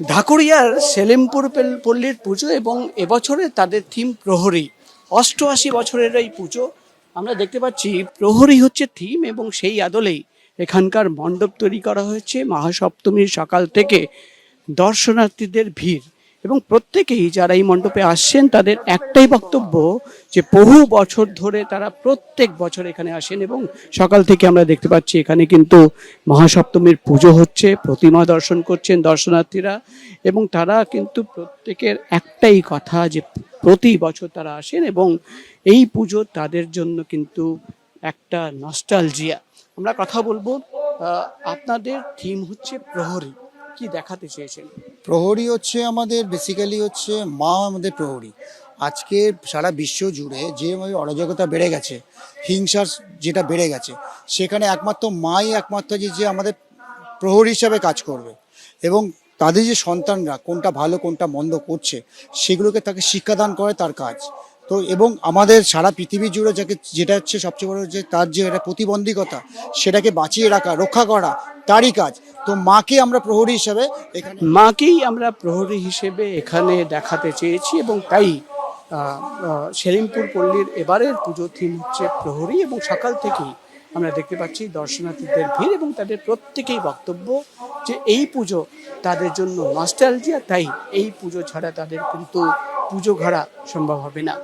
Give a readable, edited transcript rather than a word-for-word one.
ঢাকুরিয়ার সেলিমপুর পল্লীর পুজো এবং এবছরে তাদের থিম প্রহরী। ৮৮ বছরের এই পুজো, আমরা দেখতে পাচ্ছি প্রহরী হচ্ছে থিম এবং সেই আদলেই এখানকার মণ্ডপ তৈরি করা হয়েছে। মহাসপ্তমীর সকাল থেকে দর্শনার্থীদের ভিড় এবং প্রত্যেকেই যারা এই মণ্ডপে আসছেন তাদের একটাই বক্তব্য যে বহু বছর ধরে তারা প্রত্যেক বছর এখানে আসেন এবং সকাল থেকে আমরা দেখতে পাচ্ছি এখানে কিন্তু মহাসপ্তমীর পুজো হচ্ছে, প্রতিমা দর্শন করছেন দর্শনার্থীরা এবং তারা কিন্তু প্রত্যেকের একটাই কথা যে প্রতি বছর তারা আসেন এবং এই পুজো তাদের জন্য কিন্তু একটা নস্টালজিয়া। আমরা কথা বলবো, আপনাদের থিম হচ্ছে প্রহরী, কি দেখাতে চেয়েছেন? প্রহরী হচ্ছে আমাদের বেসিক্যালি হচ্ছে মা আমাদের প্রহরী। আজকে সারা বিশ্ব জুড়ে যেভাবে অরাজকতা বেড়ে গেছে, হিংসার যেটা বেড়ে গেছে, সেখানে একমাত্র মাই একমাত্র যে আমাদের প্রহরী হিসাবে কাজ করবে এবং তাদের যে সন্তানরা কোনটা ভালো কোনটা মন্দ করছে সেগুলোকে তাকে শিক্ষাদান করে তার কাজ। তো এবং আমাদের সারা পৃথিবী জুড়ে যাকে যেটা হচ্ছে সবচেয়ে বড় যে তার যে একটা প্রতিবন্ধকতা সেটাকে বাঁচিয়ে রাখা রক্ষা করা তারই কাজ। তো মাকে আমরা প্রহরী হিসাবে এখানে মাকেই আমরা প্রহরী হিসেবে এখানে দেখাতে চেয়েছি এবং তাই সেলিমপুর পল্লীর এবারের পুজো থিম হচ্ছে প্রহরী এবং সকাল থেকেই আমরা দেখতে পাচ্ছি দর্শনার্থীদের ভিড় এবং তাদের প্রত্যেকেই বক্তব্য যে এই পুজো তাদের জন্য নস্টালজিয়া, তাই এই পুজো ছাড়া তাদের কিন্তু পুজো ঘোরা সম্ভব হবে না।